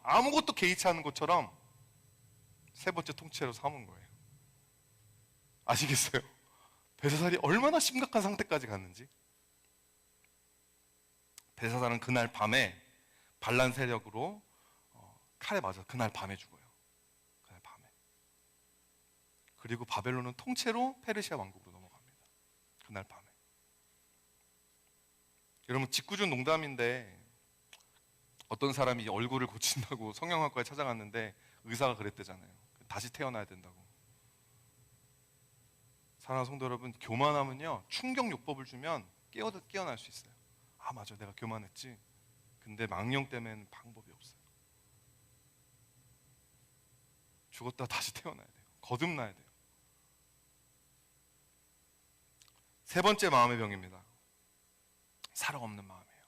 아무것도 개의치 않은 것처럼 세 번째 통치자로 삼은 거예요. 아시겠어요? 벨사살이 얼마나 심각한 상태까지 갔는지. 벨사살은 그날 밤에 반란 세력으로 칼에 맞아서 그날 밤에 죽어요. 그날 밤에. 그리고 바벨론은 통째로 페르시아 왕국으로 넘어갑니다. 그날 밤에. 여러분 직구준 농담인데 어떤 사람이 얼굴을 고친다고 성형외과에 찾아갔는데 의사가 그랬대잖아요. 다시 태어나야 된다고. 사랑하는 성도 여러분, 교만하면요 충격요법을 주면 깨어날 수 있어요. 아 맞아, 내가 교만했지. 근데 망령 때문에는 방법이 없어요. 죽었다 다시 태어나야 돼요. 거듭나야 돼요. 세 번째 마음의 병입니다. 사랑 없는 마음이에요.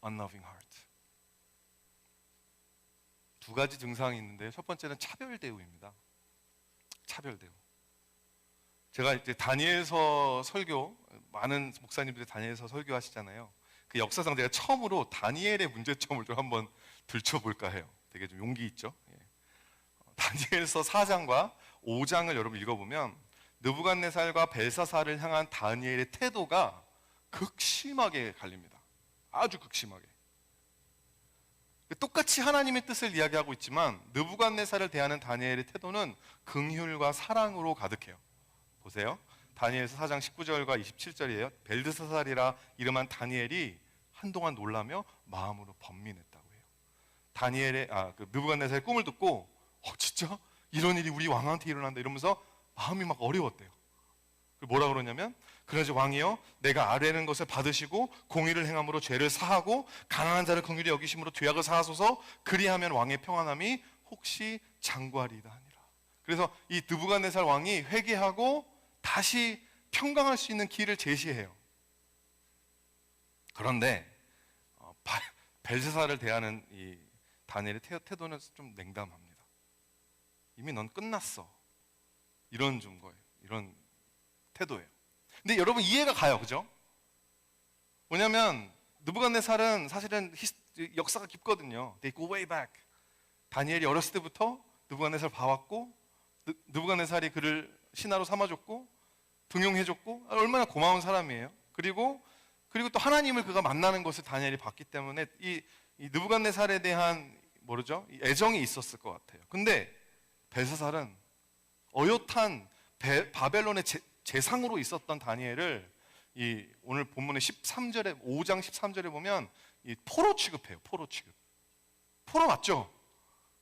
Unloving heart. 두 가지 증상이 있는데요. 첫 번째는 차별 대우입니다. 차별 대우. 제가 이제 다니엘서 설교, 많은 목사님들이 다니엘서 설교하시잖아요. 그 역사상 제가 처음으로 다니엘의 문제점을 좀 한번 들춰볼까 해요. 되게 좀 용기 있죠. 예. 다니엘서 4장과 5장을 여러분 읽어보면 느부갓네살과 벨사살을 향한 다니엘의 태도가 극심하게 갈립니다. 아주 극심하게. 똑같이 하나님의 뜻을 이야기하고 있지만 느부갓네살을 대하는 다니엘의 태도는 긍휼과 사랑으로 가득해요. 보세요. 다니엘서 4장 19절과 27절이에요. 벨드사살이라 이름한 다니엘이 한동안 놀라며 마음으로 번민했다고 해요. 느부갓네살의 꿈을 듣고 진짜 이런 일이 우리 왕한테 일어난다 이러면서 마음이 막 어려웠대요. 뭐라 그러냐면 그래서 왕이여 내가 아뢰는 것을 받으시고 공의를 행함으로 죄를 사하고 가난한 자를 긍휼히 여기심으로 죄악을 사하소서 그리하면 왕의 평안함이 혹시 장구하리이다 하니라. 그래서 이 느부갓네살 왕이 회개하고 다시 평강할 수 있는 길을 제시해요. 그런데 벨사살을 대하는 이 다니엘의 태도는 좀 냉담합니다. 이미 넌 끝났어. 이런 거예요. 이런 태도예요. 근데 여러분 이해가 가요, 그죠? 뭐냐면 느부갓네살은 사실은 역사가 깊거든요. They go way back. 다니엘이 어렸을 때부터 느부갓네살 봐왔고 느부갓네살이 그를 신하로 삼아줬고 등용해줬고 얼마나 고마운 사람이에요. 그리고 또 하나님을 그가 만나는 것을 다니엘이 봤기 때문에 이 느부갓네살에 대한 이 애정이 있었을 것 같아요. 근데 벨사살은 어엿한 바벨론의 재상으로 있었던 다니엘을 오늘 본문의 13절에 5장 13절에 보면 포로 취급해요. 포로 취급. 포로 맞죠?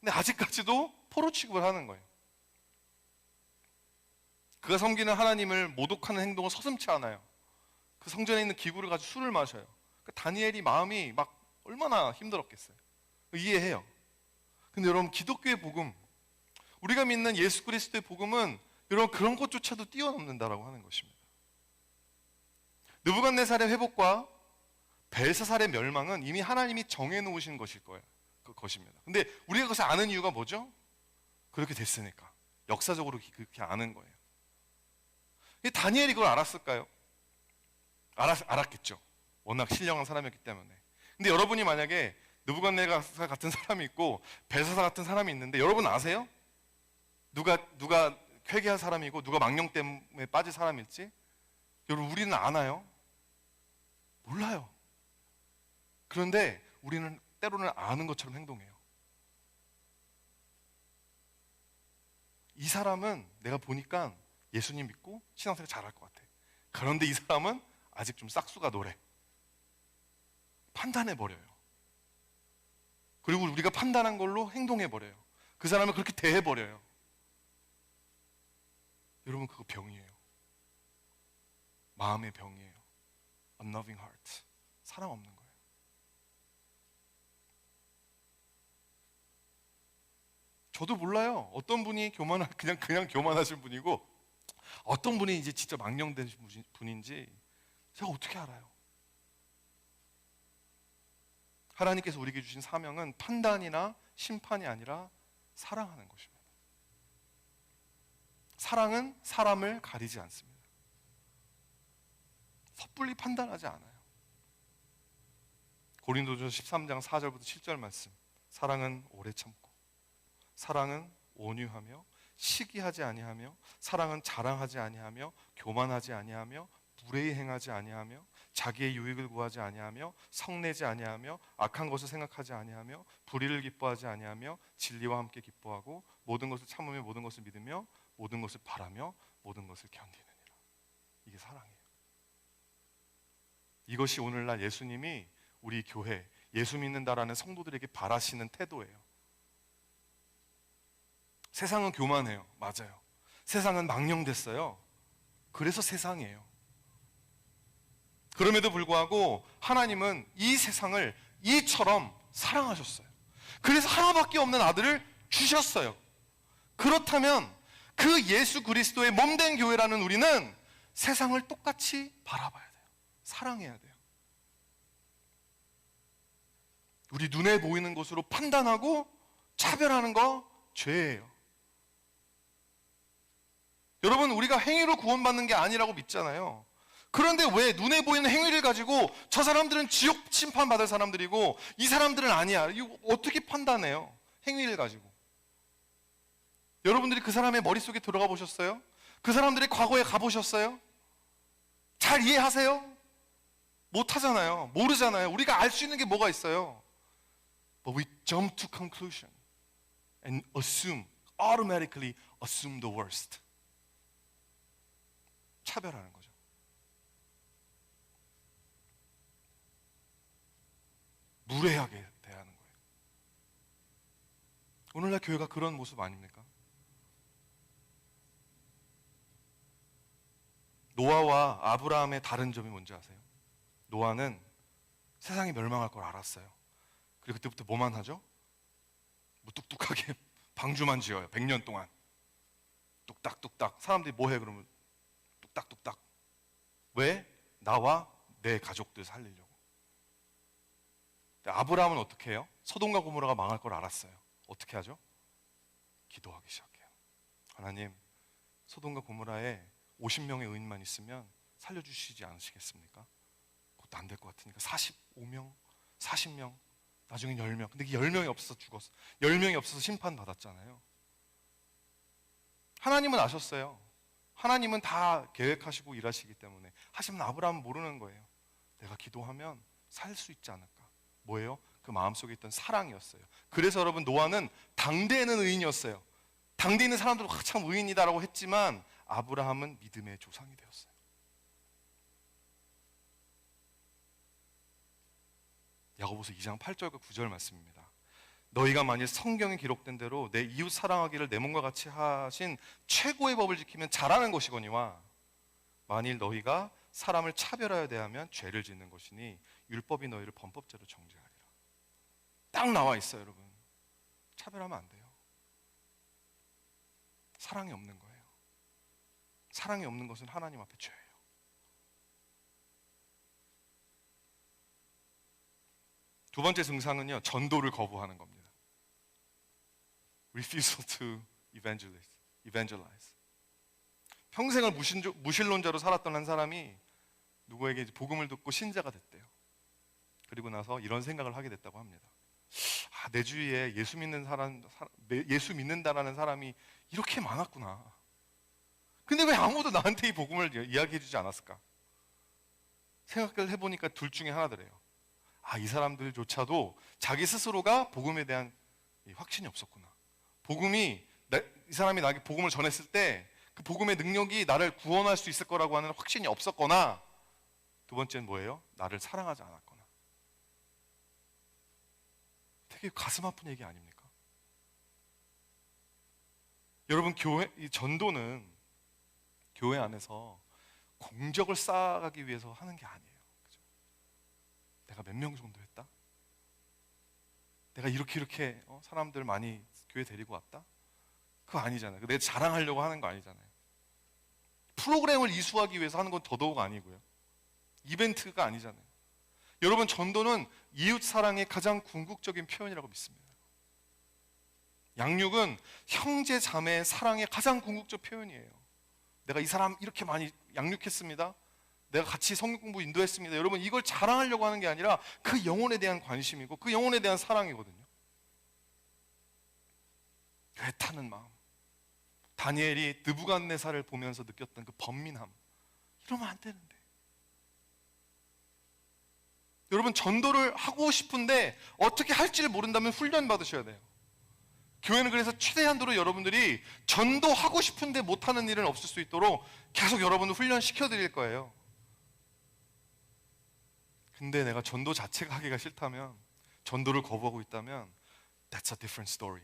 근데 아직까지도 포로 취급을 하는 거예요. 그가 섬기는 하나님을 모독하는 행동을 서슴지 않아요. 그 성전에 있는 기구를 가지고 술을 마셔요. 다니엘이 마음이 막 얼마나 힘들었겠어요. 이해해요. 근데 여러분 기독교의 복음, 우리가 믿는 예수 그리스도의 복음은 여러분 그런 것조차도 뛰어넘는다라고 하는 것입니다. 느부갓네살의 회복과 벨사살의 멸망은 이미 하나님이 정해놓으신 것일 거예요. 것입니다. 근데 우리가 그것을 아는 이유가 뭐죠? 그렇게 됐으니까. 역사적으로 그렇게 아는 거예요. 다니엘이 그걸 알았을까요? 알았겠죠. 워낙 신령한 사람이었기 때문에. 근데 여러분이 만약에 느부갓네살 같은 사람이 있고 벨사살 같은 사람이 있는데 여러분 아세요? 누가 회개할 사람이고 누가 망령 때문에 빠질 사람일지? 여러분 우리는 아나요? 몰라요. 그런데 우리는 때로는 아는 것처럼 행동해요. 이 사람은 내가 보니까 예수님 믿고 신앙생활 잘할 것 같아. 그런데 이 사람은 아직 좀 싹수가 노래. 판단해버려요. 그리고 우리가 판단한 걸로 행동해버려요. 그 사람을 그렇게 대해버려요. 여러분 그거 병이에요. 마음의 병이에요. Unloving heart. 사랑 없는 거예요. 저도 몰라요. 어떤 분이 그냥 교만하신 분이고 어떤 분이 이제 진짜 망령된 분인지 제가 어떻게 알아요? 하나님께서 우리에게 주신 사명은 판단이나 심판이 아니라 사랑하는 것입니다. 사랑은 사람을 가리지 않습니다. 섣불리 판단하지 않아요. 고린도전서 13장 4절부터 7절 말씀. 사랑은 오래 참고, 사랑은 온유하며, 시기하지 아니하며, 사랑은 자랑하지 아니하며, 교만하지 아니하며, 불의히 행하지 아니하며, 자기의 유익을 구하지 아니하며, 성내지 아니하며, 악한 것을 생각하지 아니하며, 불의를 기뻐하지 아니하며, 진리와 함께 기뻐하고, 모든 것을 참으며, 모든 것을 믿으며, 모든 것을 바라며, 모든 것을 견디느니라. 이게 사랑이에요. 이것이 오늘날 예수님이 우리 교회, 예수 믿는다라는 성도들에게 바라시는 태도예요. 세상은 교만해요. 맞아요. 세상은 망령됐어요. 그래서 세상이에요. 그럼에도 불구하고 하나님은 이 세상을 이처럼 사랑하셨어요. 그래서 하나밖에 없는 아들을 주셨어요. 그렇다면 그 예수 그리스도의 몸된 교회라는 우리는 세상을 똑같이 바라봐야 돼요. 사랑해야 돼요. 우리 눈에 보이는 것으로 판단하고 차별하는 거 죄예요. 여러분, 우리가 행위로 구원받는 게 아니라고 믿잖아요. 그런데 왜 눈에 보이는 행위를 가지고 저 사람들은 지옥 심판받을 사람들이고 이 사람들은 아니야, 이거 어떻게 판단해요? 행위를 가지고. 여러분들이 그 사람의 머릿속에 들어가 보셨어요? 그 사람들의 과거에 가보셨어요? 잘 이해하세요? 못하잖아요. 모르잖아요. 우리가 알 수 있는 게 뭐가 있어요? But we jump to conclusion and automatically assume the worst. 차별하는 거죠. 무례하게 대하는 거예요. 오늘날 교회가 그런 모습 아닙니까? 노아와 아브라함의 다른 점이 뭔지 아세요? 노아는 세상이 멸망할 걸 알았어요. 그리고 그때부터 뭐만 하죠? 무뚝뚝하게 방주만 지어요. 100년 동안 뚝딱뚝딱. 사람들이 뭐해 그러면 뚝딱뚝딱. 왜? 나와 내 가족들 살리려고. 아브라함은 어떻게 해요? 소돔과 고모라가 망할 걸 알았어요. 어떻게 하죠? 기도하기 시작해요. 하나님, 소돔과 고모라에 50명의 의인만 있으면 살려주시지 않으시겠습니까? 그것도 안 될 것 같으니까 45명, 40명, 나중엔 10명. 근데 10명이 없어서 죽었어. 10명이 없어서 심판받았잖아요. 하나님은 아셨어요. 하나님은 다 계획하시고 일하시기 때문에. 하지만 아브라함은 모르는 거예요. 내가 기도하면 살 수 있지 않을까. 뭐예요? 그 마음속에 있던 사랑이었어요. 그래서 여러분, 노아는 당대에는 의인이었어요. 당대에 있는 사람들은 참 의인이다라고 했지만 아브라함은 믿음의 조상이 되었어요. 야고보서 2장 8절과 9절 말씀입니다. 너희가 만일 성경에 기록된 대로 내 이웃 사랑하기를 내 몸과 같이 하신 최고의 법을 지키면 잘하는 것이거니와 만일 너희가 사람을 차별하여 대하면 죄를 짓는 것이니 율법이 너희를 범법자로 정죄하리라. 딱 나와 있어요. 여러분, 차별하면 안 돼요. 사랑이 없는 거예요. 사랑이 없는 것은 하나님 앞에 죄예요. 두 번째 증상은요, 전도를 거부하는 겁니다. Refusal to evangelize. 평생을 무신론자로 살았던 한 사람이 누구에게 복음을 듣고 신자가 됐대요. 그리고 나서 이런 생각을 하게 됐다고 합니다. 내 주위에 예수 믿는다라는 사람이 이렇게 많았구나. 근데 왜 아무도 나한테 이 복음을 이야기해 주지 않았을까? 생각을 해보니까 둘 중에 하나더래요. 이 사람들조차도 자기 스스로가 복음에 대한 확신이 없었구나. 이 사람이 나에게 복음을 전했을 때 그 복음의 능력이 나를 구원할 수 있을 거라고 하는 확신이 없었거나, 두 번째는 뭐예요? 나를 사랑하지 않았거나. 되게 가슴 아픈 얘기 아닙니까? 여러분, 이 전도는 교회 안에서 공적을 쌓아가기 위해서 하는 게 아니에요. 그죠? 내가 몇 명 정도 했다? 내가 이렇게 사람들 많이 교회 데리고 왔다? 그거 아니잖아요. 내가 자랑하려고 하는 거 아니잖아요. 프로그램을 이수하기 위해서 하는 건 더더욱 아니고요. 이벤트가 아니잖아요. 여러분, 전도는 이웃 사랑의 가장 궁극적인 표현이라고 믿습니다. 양육은 형제 자매의 사랑의 가장 궁극적 표현이에요. 내가 이 사람 이렇게 많이 양육했습니다. 내가 같이 성경 공부 인도했습니다. 여러분, 이걸 자랑하려고 하는 게 아니라 그 영혼에 대한 관심이고 그 영혼에 대한 사랑이거든요. 애타는 마음. 다니엘이 느부갓네살을 보면서 느꼈던 그 번민함. 이러면 안 되는데. 여러분, 전도를 하고 싶은데 어떻게 할지를 모른다면 훈련 받으셔야 돼요. 교회는 그래서 최대한도로 여러분들이 전도하고 싶은데 못하는 일은 없을 수 있도록 계속 여러분을 훈련시켜 드릴 거예요. 근데 내가 전도 자체가 하기가 싫다면, 전도를 거부하고 있다면 That's a different story.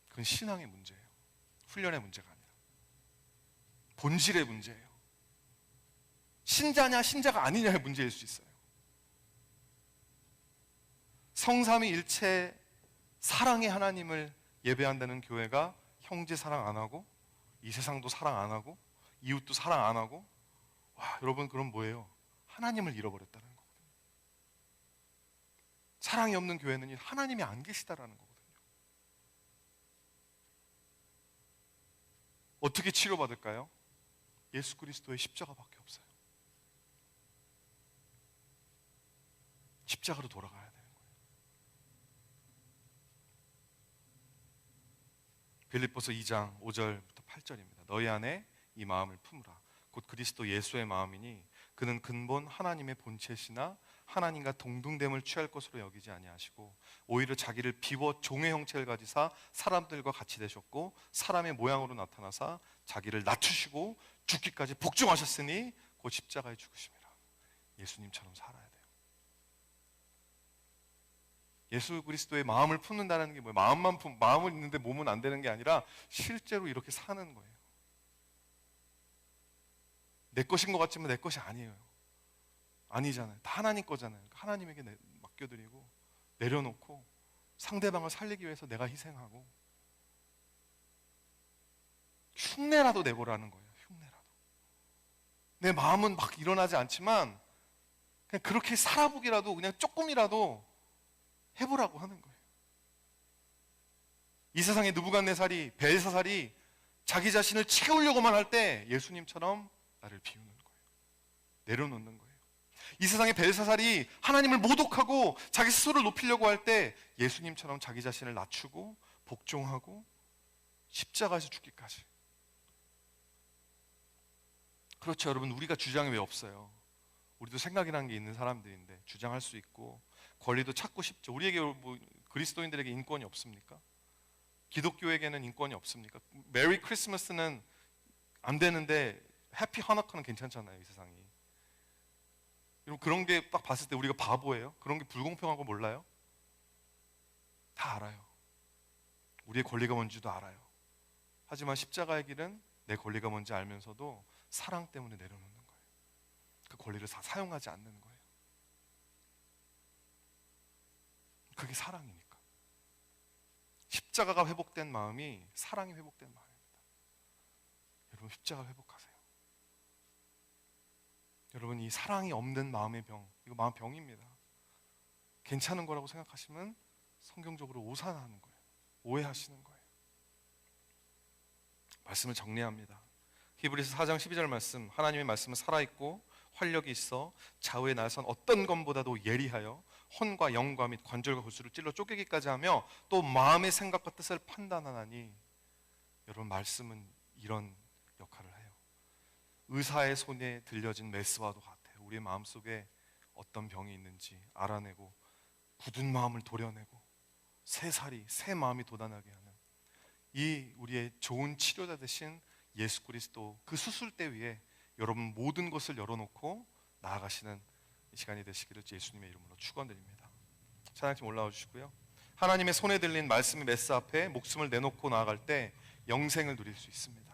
그건 신앙의 문제예요. 훈련의 문제가 아니라 본질의 문제예요. 신자냐 신자가 아니냐의 문제일 수 있어요. 성삼위일체 사랑의 하나님을 예배한다는 교회가 형제 사랑 안 하고 이 세상도 사랑 안 하고 이웃도 사랑 안 하고, 와, 여러분, 그럼 뭐예요? 하나님을 잃어버렸다는 거거든요. 사랑이 없는 교회는 하나님이 안 계시다라는 거거든요. 어떻게 치료받을까요? 예수 그리스도의 십자가밖에 없어요. 십자가로 돌아가야 되는 거예요. 빌립보서 2장 5절부터 8절입니다. 너희 안에 이 마음을 품으라. 곧 그리스도 예수의 마음이니 그는 근본 하나님의 본체시나 하나님과 동등됨을 취할 것으로 여기지 아니하시고 오히려 자기를 비워 종의 형체를 가지사 사람들과 같이 되셨고 사람의 모양으로 나타나사 자기를 낮추시고 죽기까지 복종하셨으니 곧 십자가에 죽으심이라. 예수님처럼 살아야 돼요. 예수 그리스도의 마음을 품는다는 게 뭐예요? 마음은 있는데 몸은 안 되는 게 아니라 실제로 이렇게 사는 거예요. 내 것인 것 같지만 내 것이 아니에요. 아니잖아요. 다 하나님 거잖아요. 하나님에게 맡겨드리고 내려놓고 상대방을 살리기 위해서 내가 희생하고 흉내라도 내보라는 거예요. 흉내라도. 내 마음은 막 일어나지 않지만 그냥 그렇게 살아보기라도, 그냥 조금이라도 해보라고 하는 거예요. 이 세상의 느부갓네살이, 벨사살이 자기 자신을 채우려고만 할 때 예수님처럼 나를 비우는 거예요. 내려놓는 거예요. 이 세상의 벨사살이 하나님을 모독하고 자기 스스로를 높이려고 할 때 예수님처럼 자기 자신을 낮추고 복종하고 십자가에서 죽기까지. 그렇죠, 여러분. 우리가 주장이 왜 없어요? 우리도 생각이라는 게 있는 사람들인데 주장할 수 있고 권리도 찾고 싶죠. 우리에게 뭐 그리스도인들에게 인권이 없습니까? 기독교에게는 인권이 없습니까? 메리 크리스마스는 안 되는데 해피 하나카는 괜찮잖아요, 이 세상이. 여러분, 그런 게 딱 봤을 때 우리가 바보예요? 그런 게 불공평한 거 몰라요? 다 알아요. 우리의 권리가 뭔지도 알아요. 하지만 십자가의 길은 내 권리가 뭔지 알면서도 사랑 때문에 내려놓는 거예요. 그 권리를 사용하지 않는 거예요. 그게 사랑이니까. 십자가가 회복된 마음이 사랑이 회복된 마음입니다. 여러분, 십자가 회복하세요. 여러분, 이 사랑이 없는 마음의 병, 이거 마음 병입니다. 괜찮은 거라고 생각하시면 성경적으로 오산하는 거예요. 오해하시는 거예요. 말씀을 정리합니다. 히브리서 4장 12절 말씀, 하나님의 말씀은 살아있고 활력이 있어 좌우에 나선 어떤 것보다도 예리하여 혼과 영과 및 관절과 골수를 찔러 쪼개기까지 하며 또 마음의 생각과 뜻을 판단하나니, 여러분, 말씀은 이런 역할을 해요. 의사의 손에 들려진 메스와도 같아요. 우리의 마음속에 어떤 병이 있는지 알아내고 굳은 마음을 도려내고 새 마음이 돋아나게 하는 이 우리의 좋은 치료자 되신 예수 그리스도, 그 수술대 위에 여러분 모든 것을 열어놓고 나아가시는 이 시간이 되시기를 예수님의 이름으로 축원드립니다. 찬양팀 올라와 주시고요. 하나님의 손에 들린 말씀의 메스 앞에 목숨을 내놓고 나아갈 때 영생을 누릴 수 있습니다.